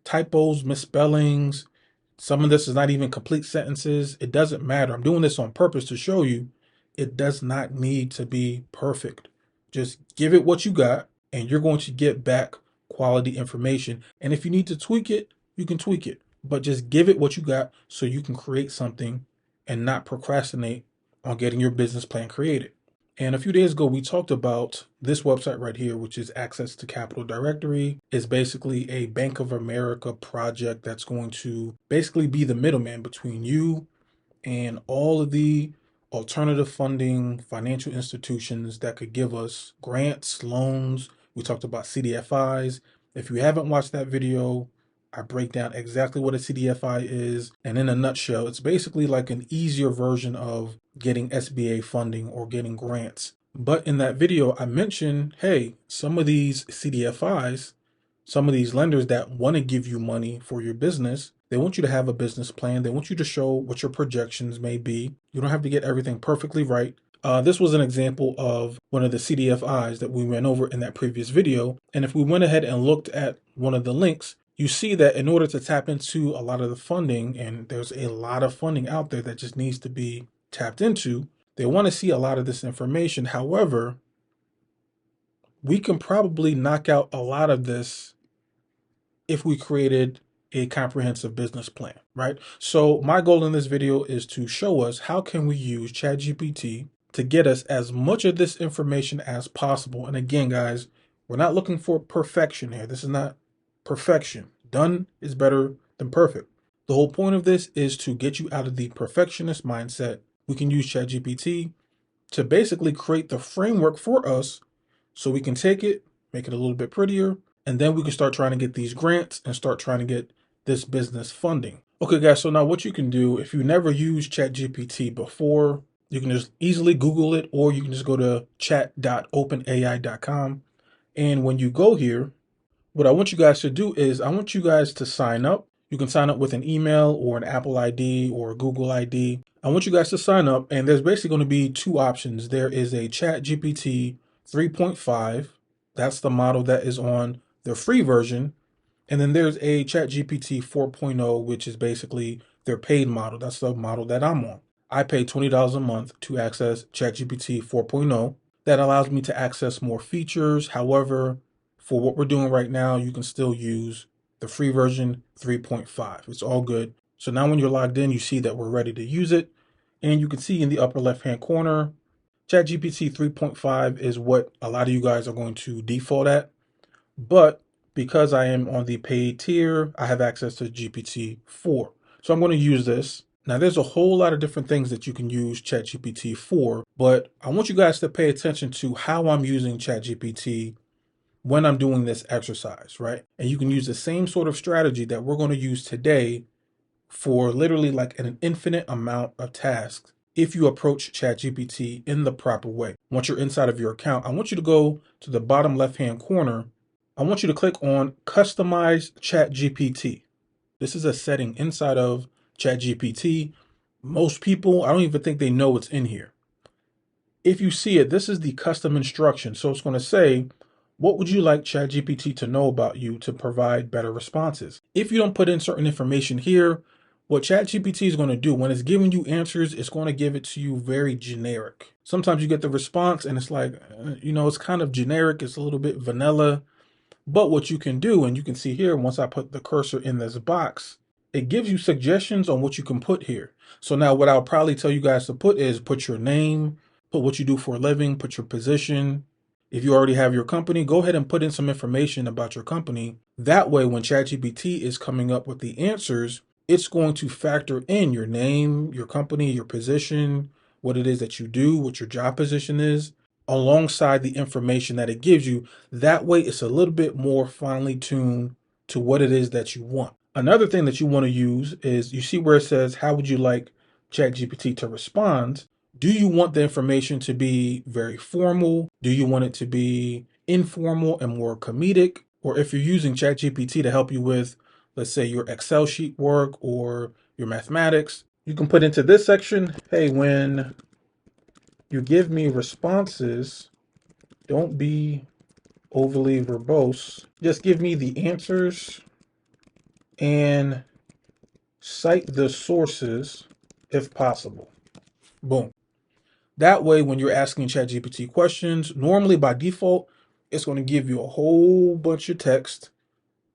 typos, misspellings. Some of this is not even complete sentences. It doesn't matter. I'm doing this on purpose to show you it does not need to be perfect. Just give it what you got and you're going to get back quality information. And if you need to tweak it, you can tweak it. But just give it what you got so you can create something and not procrastinate on getting your business plan created. And a few days ago, we talked about this website right here, which is Access to Capital Directory. It's basically a Bank of America project that's going to basically be the middleman between you and all of the alternative funding financial institutions that could give us grants, loans. We talked about CDFIs. If you haven't watched that video, I break down exactly what a CDFI is. And in a nutshell, it's basically like an easier version of getting SBA funding or getting grants. But in that video, I mentioned, hey, some of these CDFIs, some of these lenders that want to give you money for your business, they want you to have a business plan. They want you to show what your projections may be. You don't have to get everything perfectly right. This was an example of one of the CDFIs that we went over in that previous video. And if we went ahead and looked at one of the links, you see that in order to tap into a lot of the funding, and there's a lot of funding out there that just needs to be tapped into, they want to see a lot of this information. However, we can probably knock out a lot of this if we created a comprehensive business plan, right? So my goal in this video is to show us how can we use ChatGPT to get us as much of this information as possible. And again, guys, we're not looking for perfection here. This is not perfection. Done is better than perfect. The whole point of this is to get you out of the perfectionist mindset. We can use ChatGPT to basically create the framework for us so we can take it, make it a little bit prettier, and then we can start trying to get these grants and start trying to get this business funding. Okay, guys, so now what you can do, if you never used ChatGPT before, you can just easily Google it, or you can just go to chat.openai.com. And when you go here, what I want you guys to do is I want you guys to sign up. You can sign up with an email or an Apple ID or a Google ID. I want you guys to sign up, and there's basically going to be two options. There is a ChatGPT 3.5. That's the model that is on the free version. And then there's a ChatGPT 4.0, which is basically their paid model. That's the model that I'm on. I pay $20 a month to access ChatGPT 4.0. That allows me to access more features. However, for what we're doing right now, you can still use the free version 3.5. It's all good. So now when you're logged in, you see that we're ready to use it. And you can see in the upper left-hand corner, ChatGPT 3.5 is what a lot of you guys are going to default at. But because I am on the paid tier, I have access to GPT-4. So I'm going to use this. Now, there's a whole lot of different things that you can use ChatGPT for, but I want you guys to pay attention to how I'm using ChatGPT when I'm doing this exercise, right? And you can use the same sort of strategy that we're going to use today for literally like an infinite amount of tasks if you approach ChatGPT in the proper way. Once you're inside of your account, I want you to go to the bottom left-hand corner. I want you to click on Customize ChatGPT. This is a setting inside of ChatGPT. Most people, I don't even think they know what's in here. If you see it, this is the custom instruction. So it's going to say, what would you like ChatGPT to know about you to provide better responses? If you don't put in certain information here, what ChatGPT is going to do when it's giving you answers, it's going to give it to you very generic. Sometimes you get the response and it's like, it's kind of generic. It's a little bit vanilla. But what you can do, and you can see here, once I put the cursor in this box, it gives you suggestions on what you can put here. So now what I'll probably tell you guys to put is put your name, put what you do for a living, put your position. If you already have your company, go ahead and put in some information about your company. That way, when ChatGPT is coming up with the answers, it's going to factor in your name, your company, your position, what it is that you do, what your job position is, alongside the information that it gives you. That way, it's a little bit more finely tuned to what it is that you want. Another thing that you want to use is, you see where it says, how would you like ChatGPT to respond? Do you want the information to be very formal? Do you want it to be informal and more comedic? Or if you're using ChatGPT to help you with, let's say, your Excel sheet work or your mathematics, you can put into this section, hey, when you give me responses, don't be overly verbose. Just give me the answers and cite the sources if possible. Boom. That way, when you're asking ChatGPT questions, normally by default, it's going to give you a whole bunch of text.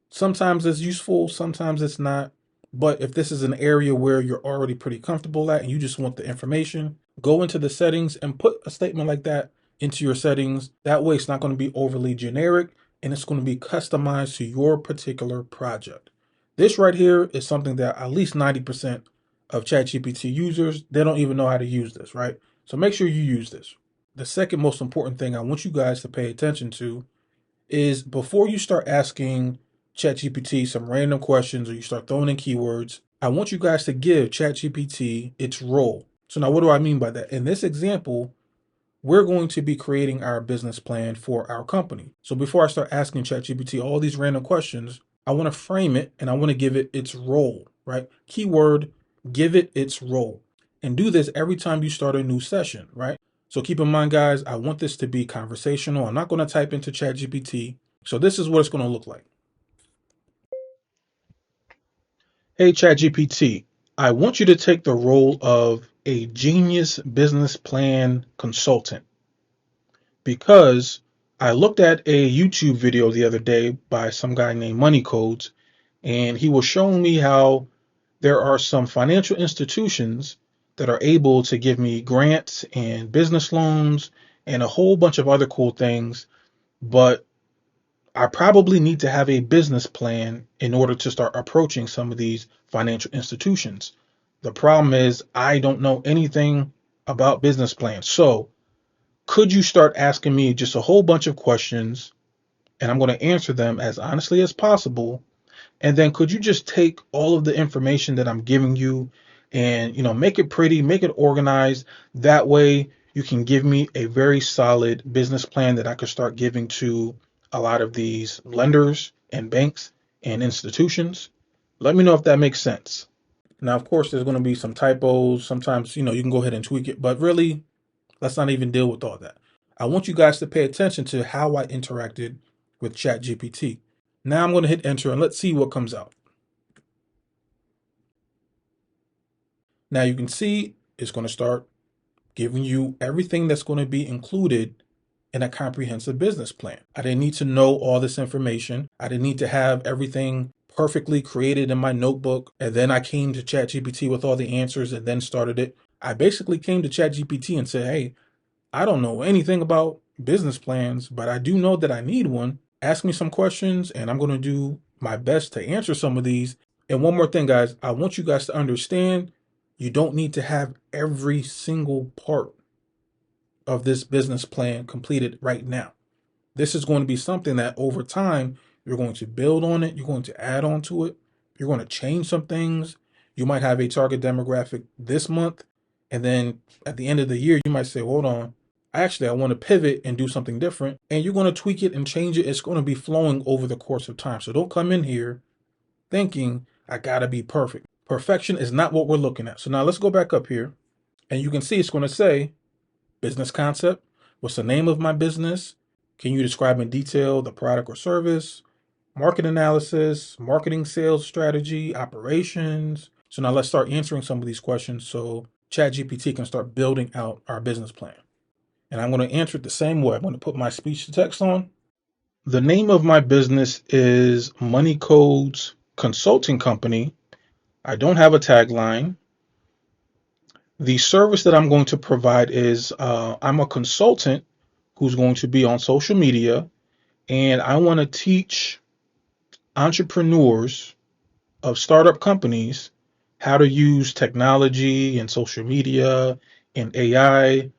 Sometimes it's useful, sometimes it's not. But if this is an area where you're already pretty comfortable at and you just want the information, go into the settings and put a statement like that into your settings. That way, it's not going to be overly generic and it's going to be customized to your particular project. This right here is something that at least 90% of ChatGPT users, they don't even know how to use this, right? So make sure you use this. The second most important thing I want you guys to pay attention to is before you start asking ChatGPT some random questions or you start throwing in keywords, I want you guys to give ChatGPT its role. So now what do I mean by that? In this example, we're going to be creating our business plan for our company. So before I start asking ChatGPT all these random questions, I want to frame it and I want to give it its role, right? Keyword, give it its role. And do this every time you start a new session, right? So keep in mind, guys, I want this to be conversational. I'm not going to type into ChatGPT. So this is what it's going to look like. Hey, ChatGPT, I want you to take the role of a genius business plan consultant because I looked at a YouTube video the other day by some guy named Money Codes, and he was showing me how there are some financial institutions that are able to give me grants and business loans and a whole bunch of other cool things, but I probably need to have a business plan in order to start approaching some of these financial institutions. The problem is I don't know anything about business plans. So could you start asking me just a whole bunch of questions and I'm going to answer them as honestly as possible? And then could you just take all of the information that I'm giving you and, make it pretty, make it organized. That way you can give me a very solid business plan that I could start giving to a lot of these lenders and banks and institutions. Let me know if that makes sense. Now, of course, there's going to be some typos. Sometimes, you can go ahead and tweak it, but really, let's not even deal with all that. I want you guys to pay attention to how I interacted with ChatGPT. Now I'm going to hit enter and let's see what comes out. Now you can see it's going to start giving you everything that's going to be included in a comprehensive business plan. I didn't need to know all this information. I didn't need to have everything perfectly created in my notebook. And then I came to ChatGPT with all the answers and then started it. I basically came to ChatGPT and said, hey, I don't know anything about business plans, but I do know that I need one. Ask me some questions and I'm going to do my best to answer some of these. And one more thing, guys, I want you guys to understand you don't need to have every single part of this business plan completed right now. This is going to be something that over time, you're going to build on it. You're going to add on to it. You're going to change some things. You might have a target demographic this month. And then at the end of the year, you might say, hold on, actually, I want to pivot and do something different. And you're going to tweak it and change it. It's going to be flowing over the course of time. So don't come in here thinking I got to be perfect. Perfection is not what we're looking at. So now let's go back up here and you can see it's going to say business concept. What's the name of my business? Can you describe in detail the product or service? Market analysis, marketing, sales strategy, operations. So now let's start answering some of these questions so ChatGPT can start building out our business plan. And I'm going to answer it the same way. I'm going to put my speech to text on. The name of my business is Money Codes Consulting Company. I don't have a tagline. The service that I'm going to provide is I'm a consultant who's going to be on social media, and I want to teach entrepreneurs of startup companies how to use technology and social media and AI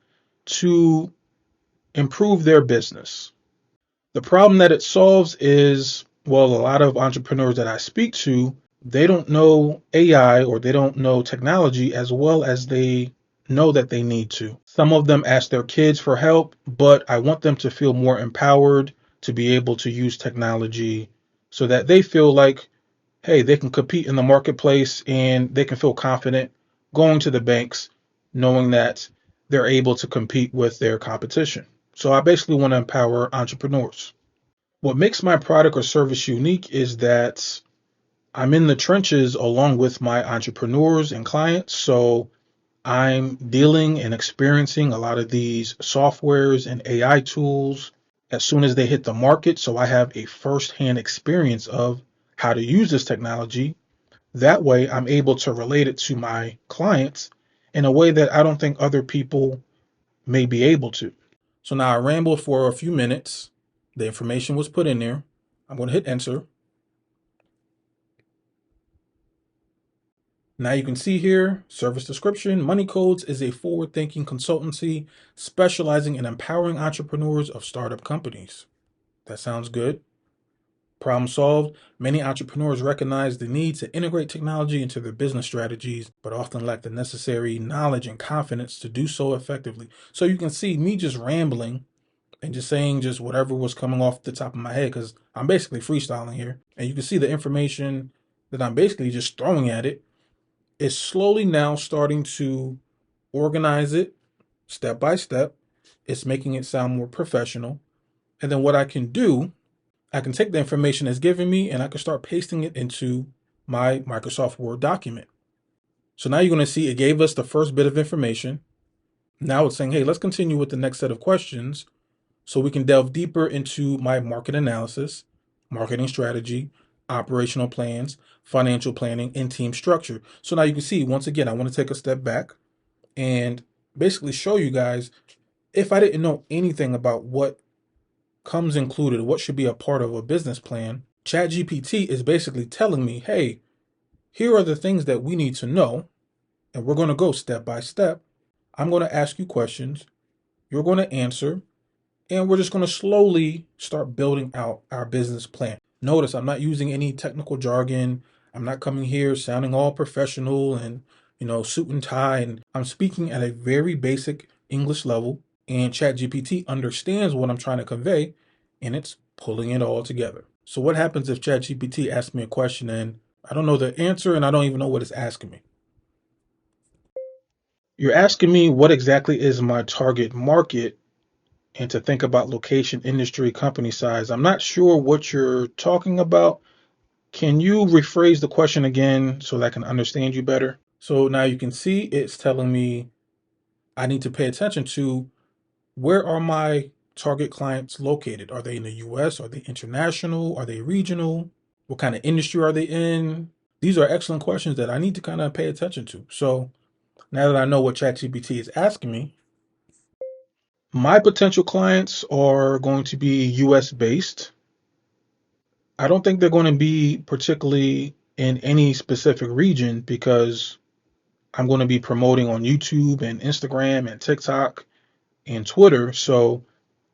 to improve their business. The problem that it solves is, well, a lot of entrepreneurs that I speak to, they don't know AI or they don't know technology as well as they know that they need to. Some of them ask their kids for help, but I want them to feel more empowered to be able to use technology so that they feel like, hey, they can compete in the marketplace and they can feel confident going to the banks knowing that they're able to compete with their competition. So I basically want to empower entrepreneurs. What makes my product or service unique is that I'm in the trenches along with my entrepreneurs and clients. So I'm dealing and experiencing a lot of these softwares and AI tools as soon as they hit the market. So I have a firsthand experience of how to use this technology. That way, I'm able to relate it to my clients in a way that I don't think other people may be able to. So now I rambled for a few minutes. The information was put in there. I'm going to hit enter. Now you can see here, service description, Money Codes is a forward-thinking consultancy specializing in empowering entrepreneurs of startup companies. That sounds good. Problem solved. Many entrepreneurs recognize the need to integrate technology into their business strategies, but often lack the necessary knowledge and confidence to do so effectively. So you can see me just rambling and just saying just whatever was coming off the top of my head, because I'm basically freestyling here. And you can see the information that I'm basically just throwing at it is slowly now starting to organize it step by step. It's making it sound more professional. And then what I can do, I can take the information it's given me and I can start pasting it into my Microsoft Word document. So now you're going to see it gave us the first bit of information. Now it's saying, hey, let's continue with the next set of questions so we can delve deeper into my market analysis, marketing strategy, operational plans, financial planning, and team structure. So now you can see, once again, I want to take a step back and basically show you guys, if I didn't know anything about what comes included, what should be a part of a business plan, ChatGPT is basically telling me, hey, here are the things that we need to know, and we're going to go step by step. I'm going to ask you questions, you're going to answer, and we're just going to slowly start building out our business plan. Notice I'm not using any technical jargon. I'm not coming here sounding all professional and, suit and tie. And I'm speaking at a very basic English level, and ChatGPT understands what I'm trying to convey, and it's pulling it all together. So what happens if ChatGPT asks me a question and I don't know the answer and I don't even know what it's asking me? You're asking me what exactly is my target market and to think about location, industry, company size. I'm not sure what you're talking about. Can you rephrase the question again so that I can understand you better? So now you can see it's telling me I need to pay attention to where are my target clients located? Are they in the US? Are they international? Are they regional? What kind of industry are they in? These are excellent questions that I need to kind of pay attention to. So now that I know what ChatGPT is asking me, my potential clients are going to be US based. I don't think they're going to be particularly in any specific region because I'm going to be promoting on YouTube and Instagram and TikTok and Twitter. So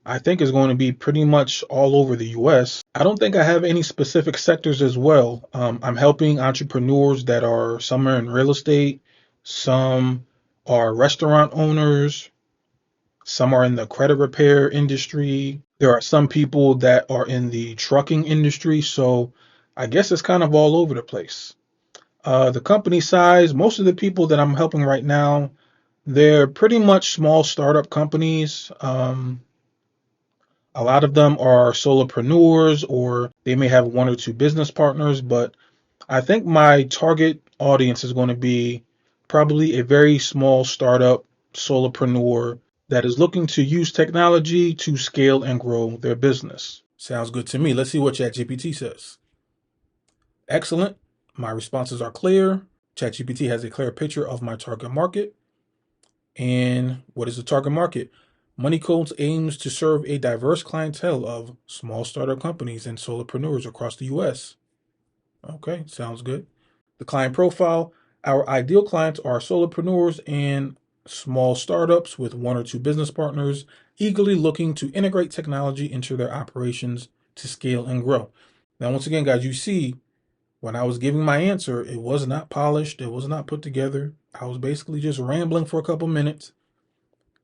I think it's going to be pretty much all over the US. I don't think I have any specific sectors as well. I'm helping entrepreneurs that are some are in real estate, some are restaurant owners, some are in the credit repair industry. There are some people that are in the trucking industry. So I guess it's kind of all over the place. The company size, most of the people that I'm helping right now, they're pretty much small startup companies. A lot of them are solopreneurs or they may have one or two business partners, but I think my target audience is going to be probably a very small startup solopreneur that is looking to use technology to scale and grow their business. Sounds good to me. Let's see what ChatGPT says. Excellent. My responses are clear. ChatGPT has a clear picture of my target market. And what is the target market? Money Codes aims to serve a diverse clientele of small startup companies and solopreneurs across the US. Okay, sounds good. The client profile, our ideal clients are solopreneurs and small startups with one or two business partners eagerly looking to integrate technology into their operations to scale and grow. Now, once again, guys, you see when I was giving my answer, it was not polished, it was not put together. I was basically just rambling for a couple minutes.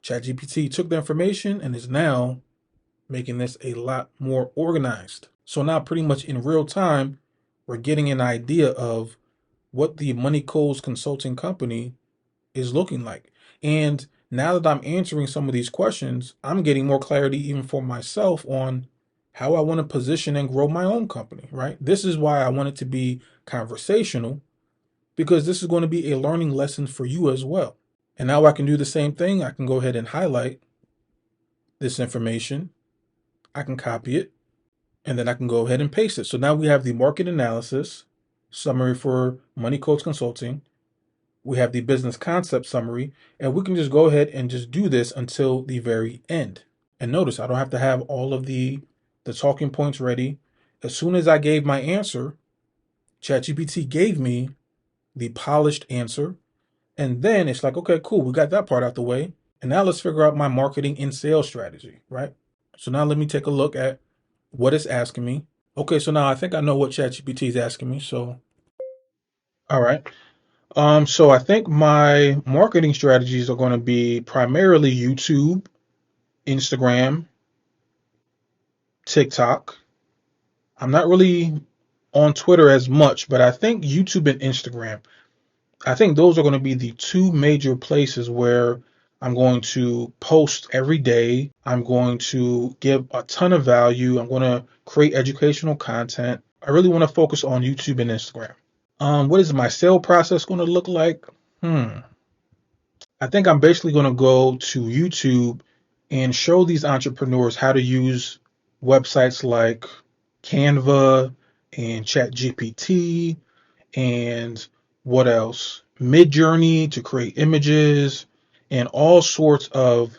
ChatGPT took the information and is now making this a lot more organized. So now pretty much in real time, we're getting an idea of what the Money Codes consulting company is looking like. And now that I'm answering some of these questions, I'm getting more clarity even for myself on how I want to position and grow my own company, right? This is why I want it to be conversational, because this is going to be a learning lesson for you as well. And now I can do the same thing. I can go ahead and highlight this information. I can copy it, and then I can go ahead and paste it. So now we have the market analysis summary for Money Coach Consulting. We have the business concept summary, and we can just go ahead and just do this until the very end. And notice I don't have to have all of the talking points ready. As soon as I gave my answer, ChatGPT gave me the polished answer. And then it's like, okay, cool, we got that part out the way. And now let's figure out my marketing and sales strategy, right? So now let me take a look at what it's asking me. Okay, so now I think I know what ChatGPT is asking me. So, all right. So I think my marketing strategies are going to be primarily YouTube, Instagram, TikTok. I'm not really on Twitter as much, but I think YouTube and Instagram. I think those are going to be the two major places where I'm going to post every day. I'm going to give a ton of value. I'm going to create educational content. I really want to focus on YouTube and Instagram. What is my sale process going to look like? I think I'm basically going to go to YouTube and show these entrepreneurs how to use websites like Canva and ChatGPT and what else? Midjourney to create images and all sorts of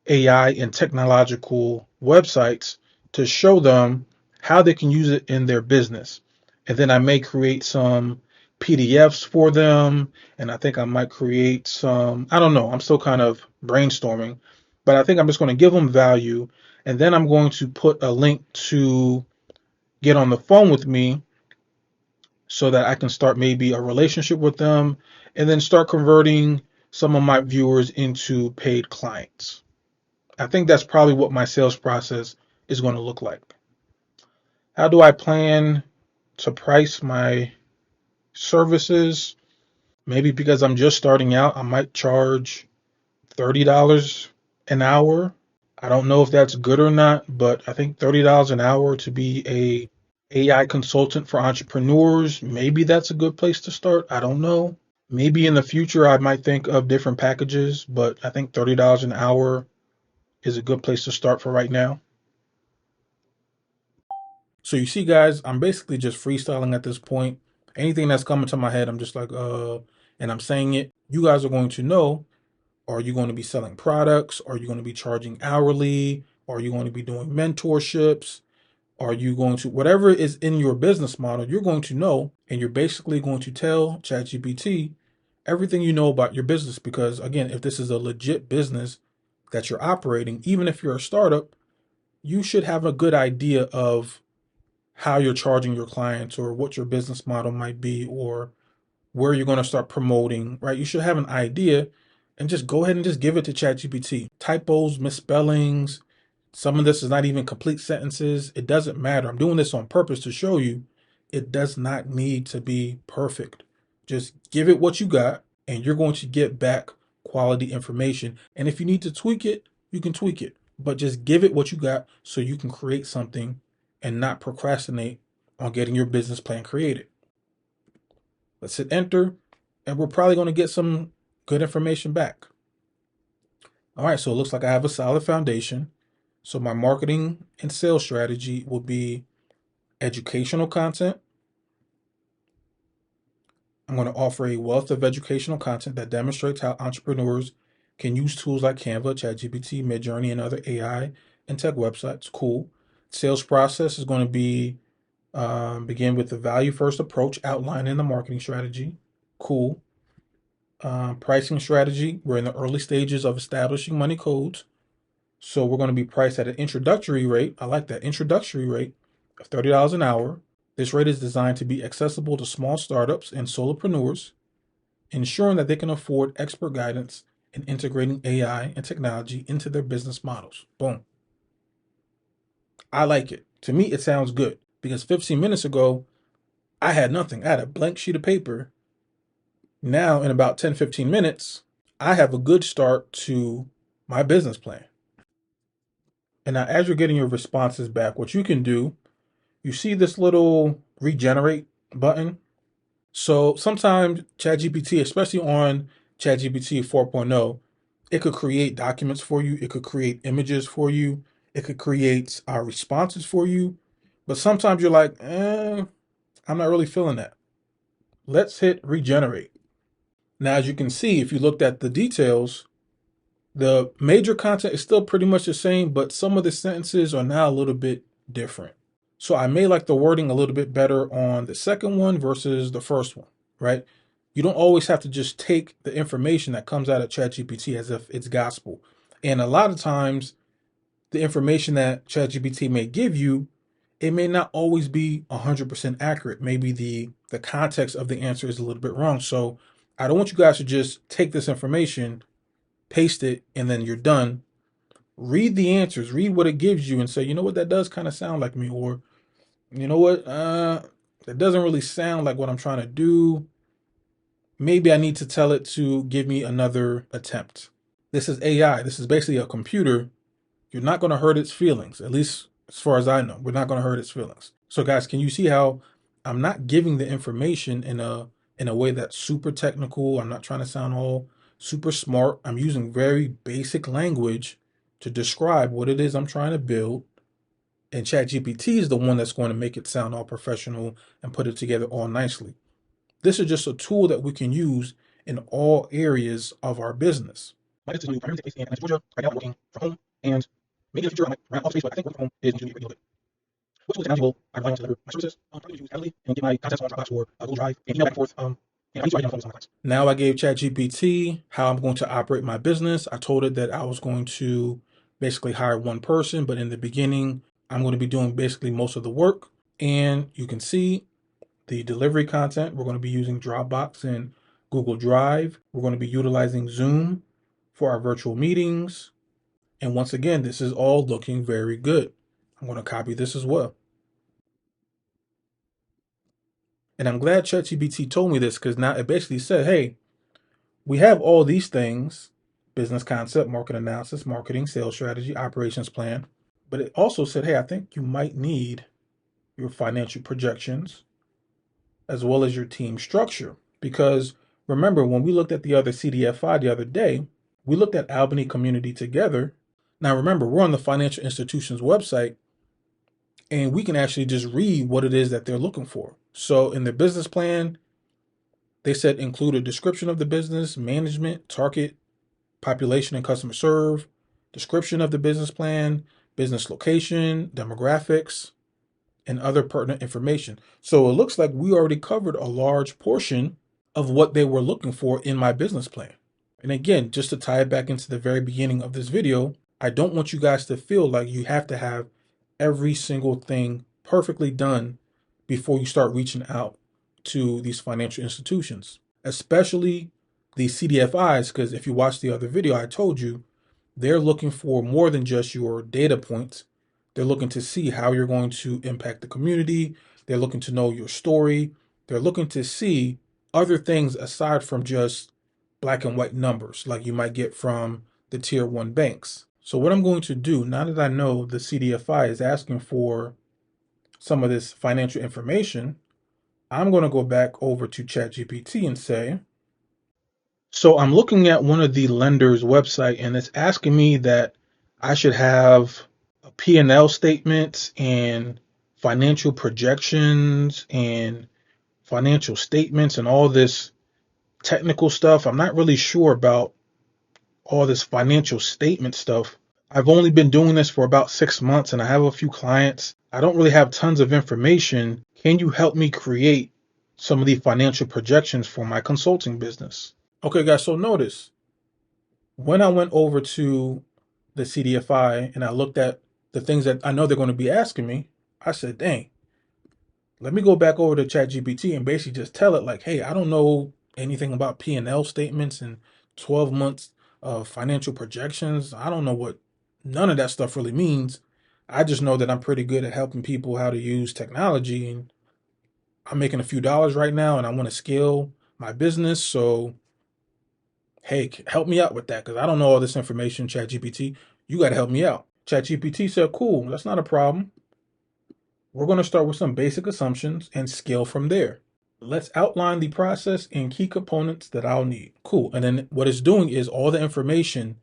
AI and technological websites to show them how they can use it in their business. And then I may create some PDFs for them. And I think I might create some, I don't know, I'm still kind of brainstorming, but I think I'm just going to give them value. And then I'm going to put a link to get on the phone with me so that I can start maybe a relationship with them and then start converting some of my viewers into paid clients. I think that's probably what my sales process is going to look like. How do I plan to price my services? Maybe because I'm just starting out, I might charge $30 an hour. I don't know if that's good or not, but I think $30 an hour to be a AI consultant for entrepreneurs, maybe that's a good place to start. I don't know. Maybe in the future I might think of different packages, but I think $30 an hour is a good place to start for right now. So you see, guys, I'm basically just freestyling at this point. Anything that's coming to my head, I'm just like, and I'm saying it. You guys are going to know, are you going to be selling products? Are you going to be charging hourly? Are you going to be doing mentorships? Are you going to, whatever is in your business model, you're going to know, and you're basically going to tell ChatGPT everything you know about your business. Because again, if this is a legit business that you're operating, even if you're a startup, you should have a good idea of how you're charging your clients or what your business model might be or where you're going to start promoting, right? You should have an idea and just go ahead and just give it to ChatGPT. Typos, misspellings, some of this is not even complete sentences. It doesn't matter. I'm doing this on purpose to show you it does not need to be perfect. Just give it what you got and you're going to get back quality information. And if you need to tweak it, you can tweak it. But just give it what you got so you can create something and not procrastinate on getting your business plan created. Let's hit enter, and we're probably going to get some good information back. All right, so it looks like I have a solid foundation. So my marketing and sales strategy will be educational content. I'm going to offer a wealth of educational content that demonstrates how entrepreneurs can use tools like Canva, ChatGPT, Midjourney, and other AI and tech websites. Cool. Sales process is going to be begin with the value first approach outlined in the marketing strategy. Cool. Pricing strategy. We're in the early stages of establishing money codes. So we're going to be priced at an introductory rate. I like that introductory rate of $30 an hour. This rate is designed to be accessible to small startups and solopreneurs, ensuring that they can afford expert guidance in integrating AI and technology into their business models. Boom. I like it. To me, it sounds good because 15 minutes ago, I had nothing. I had a blank sheet of paper. Now, in about 10, 15 minutes, I have a good start to my business plan. And now, as you're getting your responses back, what you can do, you see this little regenerate button. So sometimes ChatGPT, especially on ChatGPT 4.0, it could create documents for you. It could create images for you. It could create responses for you. But sometimes you're like, I'm not really feeling that. Let's hit regenerate. Now, as you can see, if you looked at the details, the major content is still pretty much the same, but some of the sentences are now a little bit different. So I may like the wording a little bit better on the second one versus the first one, right? You don't always have to just take the information that comes out of ChatGPT as if it's gospel. And a lot of times, the information that ChatGPT may give you, it may not always be 100% accurate. Maybe the context of the answer is a little bit wrong. So I don't want you guys to just take this information, paste it, and then you're done. Read the answers, read what it gives you, and say, you know what, that does kind of sound like me, or you know what, that doesn't really sound like what I'm trying to do. Maybe I need to tell it to give me another attempt. This is AI. This is basically a computer. You're not going to hurt its feelings, at least as far as I know. We're not going to hurt its feelings. So, guys, can you see how I'm not giving the information in a way that's super technical? I'm not trying to sound all super smart. I'm using very basic language to describe what it is I'm trying to build. And ChatGPT is the one that's going to make it sound all professional and put it together all nicely. This is just a tool that we can use in all areas of our business. My business is primarily based in Atlanta, Georgia. Right now, I'm working from home, and maybe in the future I might run out of space, but I think working from home is going to be a great deal. What tools and technology will I rely on to deliver my services? I'm probably going to use Heavily and get my contacts on Dropbox or Google Drive and email back and forth. And I need to write down photos of my clients. Now I gave ChatGPT how I'm going to operate my business. I told it that I was going to basically hire one person, but in the beginning, I'm going to be doing basically most of the work. And you can see the delivery content. We're going to be using Dropbox and Google Drive. We're going to be utilizing Zoom for our virtual meetings. And once again, this is all looking very good. I'm going to copy this as well. And I'm glad ChatGPT told me this, because now it basically said, hey, we have all these things: business concept, market analysis, marketing, sales strategy, operations plan. But it also said, hey, I think you might need your financial projections as well as your team structure. Because remember, when we looked at the other CDFI the other day, we looked at Albany Community Together. Now, remember, we're on the financial institution's website, and we can actually just read what it is that they're looking for. So in their business plan, they said include a description of the business, management, target, population, and customer serve, description of the business plan, business location, demographics, and other pertinent information. So it looks like we already covered a large portion of what they were looking for in my business plan. And again, just to tie it back into the very beginning of this video, I don't want you guys to feel like you have to have every single thing perfectly done before you start reaching out to these financial institutions, especially the CDFIs, because if you watch the other video, I told you they're looking for more than just your data points. They're looking to see how you're going to impact the community. They're looking to know your story. They're looking to see other things aside from just black and white numbers like you might get from the tier one banks. So what I'm going to do, now that I know the CDFI is asking for some of this financial information, I'm going to go back over to ChatGPT and say, so I'm looking at one of the lender's website, and it's asking me that I should have a P&L statements and financial projections and financial statements and all this technical stuff. I'm not really sure about all this financial statement stuff. I've only been doing this for about 6 months and I have a few clients. I don't really have tons of information. Can you help me create some of the financial projections for my consulting business? Okay, guys, so notice when I went over to the CDFI and I looked at the things that I know they're going to be asking me, I said, dang, let me go back over to ChatGPT and basically just tell it like, hey, I don't know anything about P&L statements and 12 months of financial projections. I don't know what none of that stuff really means. I just know that I'm pretty good at helping people how to use technology, and I'm making a few dollars right now and I want to scale my business. So, hey, help me out with that, because I don't know all this information, ChatGPT. You got to help me out. ChatGPT said, cool, that's not a problem. We're going to start with some basic assumptions and scale from there. Let's outline the process and key components that I'll need. Cool. And then what it's doing is all the information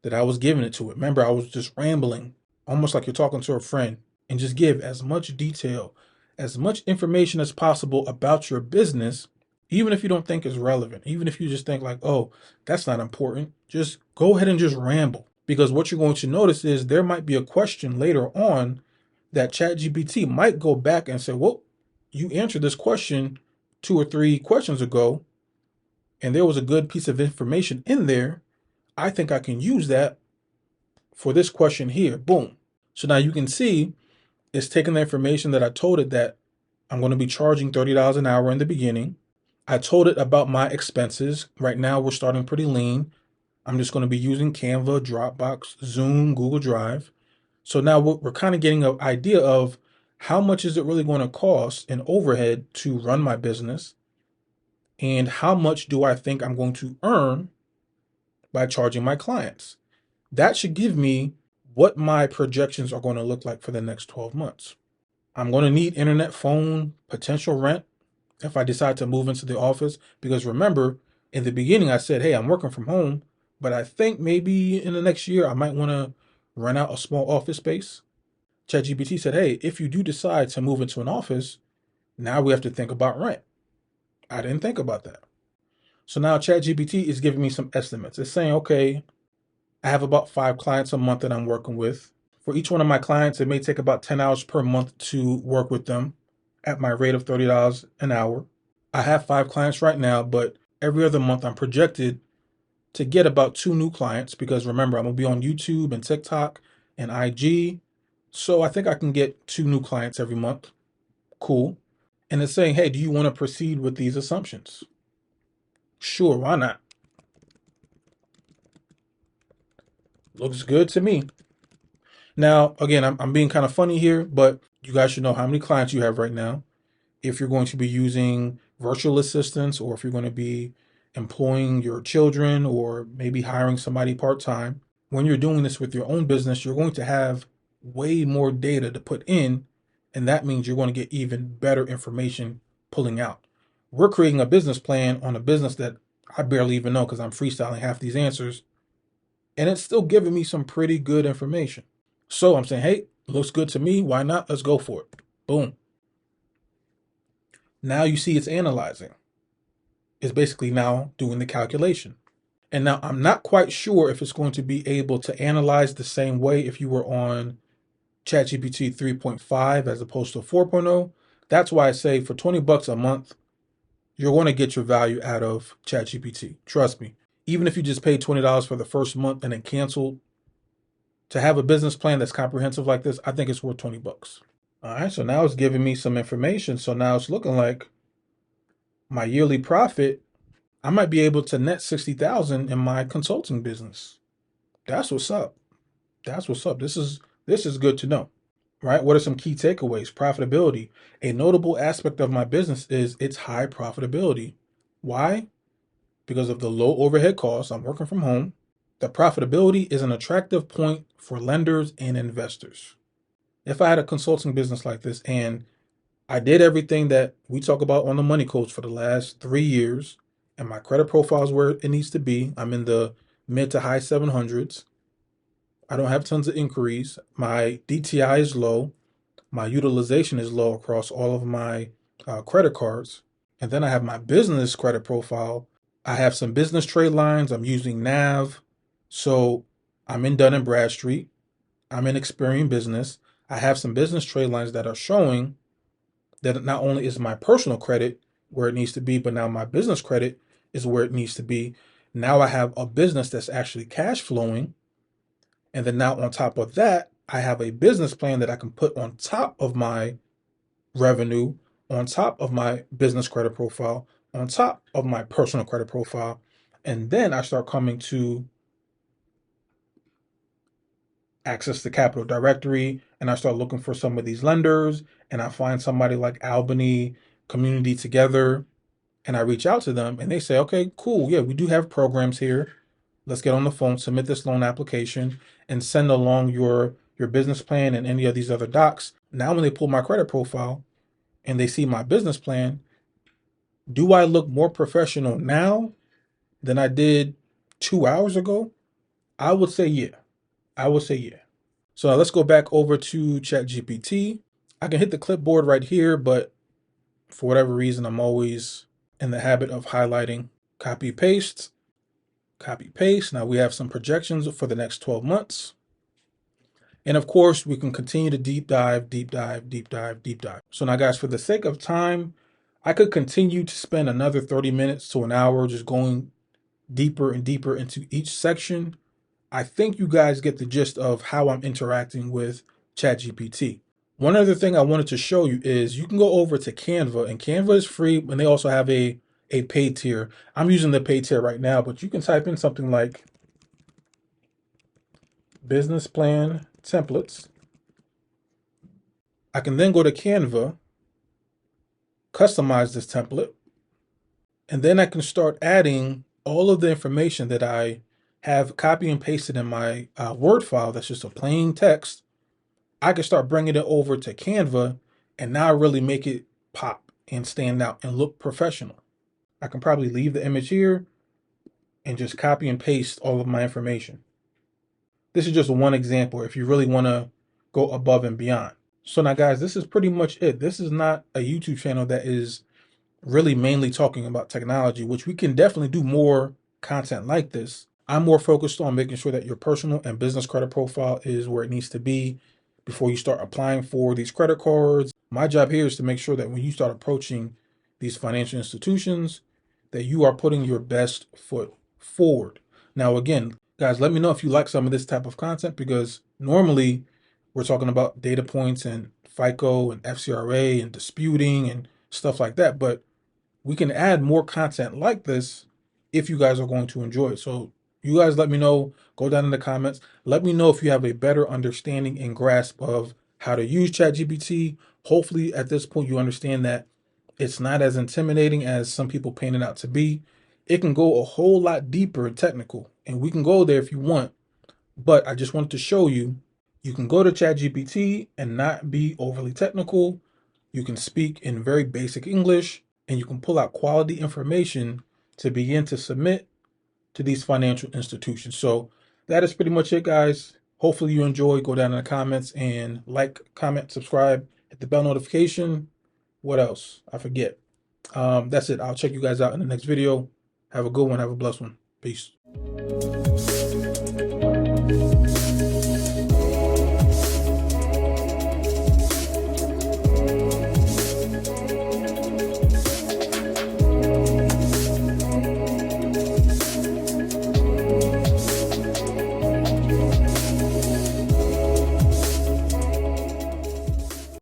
that I was giving it to it. Remember, I was just rambling, almost like you're talking to a friend, and just give as much detail, as much information as possible about your business, even if you don't think it's relevant, even if you just think like, oh, that's not important, just go ahead and just ramble. Because what you're going to notice is there might be a question later on that ChatGPT might go back and say, well, you answered this question 2 or 3 questions ago, and there was a good piece of information in there. I think I can use that for this question here. Boom. So now you can see it's taking the information that I told it that I'm going to be charging $30 an hour in the beginning. I told it about my expenses. Right now, we're starting pretty lean. I'm just going to be using Canva, Dropbox, Zoom, Google Drive. So now we're kind of getting an idea of how much is it really going to cost in overhead to run my business, and how much do I think I'm going to earn by charging my clients. That should give me what my projections are going to look like for the next 12 months. I'm going to need internet, phone, potential rent if I decide to move into the office, because remember, in the beginning I said, hey, I'm working from home, but I think maybe in the next year I might want to rent out a small office space. ChatGPT said, hey, if you do decide to move into an office, now we have to think about rent. I didn't think about that. So now ChatGPT is giving me some estimates. It's saying, okay, I have about 5 clients a month that I'm working with. For each one of my clients, it may take about 10 hours per month to work with them at my rate of $30 an hour. I have 5 clients right now, but every other month I'm projected to get about 2 new clients, because remember, I'm going to be on YouTube and TikTok and IG. So I think I can get 2 new clients every month. Cool. And it's saying, hey, do you want to proceed with these assumptions? Sure, why not? Looks good to me. Now, again, I'm being kind of funny here, but you guys should know how many clients you have right now. If you're going to be using virtual assistants, or if you're going to be employing your children, or maybe hiring somebody part-time, when you're doing this with your own business, you're going to have way more data to put in, and that means you're going to get even better information pulling out. We're creating a business plan on a business that I barely even know, because I'm freestyling half these answers, and it's still giving me some pretty good information. So I'm saying, hey, looks good to me. Why not? Let's go for it. Boom. Now you see it's analyzing. It's basically now doing the calculation. And now I'm not quite sure if it's going to be able to analyze the same way if you were on ChatGPT 3.5 as opposed to 4.0. That's why I say for 20 bucks a month, you're going to get your value out of ChatGPT. Trust me. Even if you just paid $20 for the first month and then canceled, to have a business plan that's comprehensive like this, I think it's worth 20 bucks. All right, so now it's giving me some information. So now it's looking like my yearly profit, I might be able to net 60,000 in my consulting business. That's what's up. That's what's up. This is good to know. Right? What are some key takeaways? Profitability. A notable aspect of my business is its high profitability. Why? Because of the low overhead costs. I'm working from home. The profitability is an attractive point for lenders and investors. If I had a consulting business like this and I did everything that we talk about on the Money Coach for the last 3 years, and my credit profile is where it needs to be, I'm in the mid to high 700s. I don't have tons of inquiries. My DTI is low. My utilization is low across all of my credit cards. And then I have my business credit profile. I have some business trade lines. I'm using NAV. So I'm in Dun& Bradstreet. I'm in Experian Business. I have some business trade lines that are showing that not only is my personal credit where it needs to be, but now my business credit is where it needs to be. Now I have a business that's actually cash flowing. And then now on top of that, I have a business plan that I can put on top of my revenue, on top of my business credit profile, on top of my personal credit profile. And then I start coming to access the capital directory, and I start looking for some of these lenders, and I find somebody like Albany Community Together, and I reach out to them and they say, okay, cool. Yeah, we do have programs here. Let's get on the phone, submit this loan application, and send along your business plan and any of these other docs. Now, when they pull my credit profile and they see my business plan, Do I look more professional now than I did 2 hours ago? I would say yeah. I would say yeah. So now let's go back over to ChatGPT. I can hit the clipboard right here, but for whatever reason, I'm always in the habit of highlighting copy paste, copy paste. Now we have some projections for the next 12 months. And of course, we can continue to deep dive, deep dive, deep dive, deep dive. So now guys, for the sake of time, I could continue to spend another 30 minutes to an hour just going deeper and deeper into each section. I think you guys get the gist of how I'm interacting with ChatGPT. One other thing I wanted to show you is you can go over to Canva, and Canva is free, and they also have a paid tier. I'm using the paid tier right now, but you can type in something like business plan templates. I can then go to Canva, customize this template, and then I can start adding all of the information that I have copy and pasted in my Word file. That's just a plain text. I can start bringing it over to Canva and now really make it pop and stand out and look professional. I can probably leave the image here and just copy and paste all of my information. This is just one example if you really want to go above and beyond. So now guys, this is pretty much it. This is not a YouTube channel that is really mainly talking about technology, which we can definitely do more content like this. I'm more focused on making sure that your personal and business credit profile is where it needs to be before you start applying for these credit cards. My job here is to make sure that when you start approaching these financial institutions, that you are putting your best foot forward. Now, again, guys, let me know if you like some of this type of content, because normally we're talking about data points and FICO and FCRA and disputing and stuff like that. But we can add more content like this if you guys are going to enjoy it. So you guys let me know, go down in the comments. Let me know if you have a better understanding and grasp of how to use ChatGPT. Hopefully at this point you understand that it's not as intimidating as some people paint it out to be. It can go a whole lot deeper and technical, and we can go there if you want. But I just wanted to show you, you can go to ChatGPT and not be overly technical. You can speak in very basic English, and you can pull out quality information to begin to submit to these financial institutions. So that is pretty much it, guys. Hopefully you enjoy. Go down in the comments and like, comment, subscribe, hit the bell notification. What else? I forget. That's it. I'll check you guys out in the next video. Have a good one. Have a blessed one. Peace.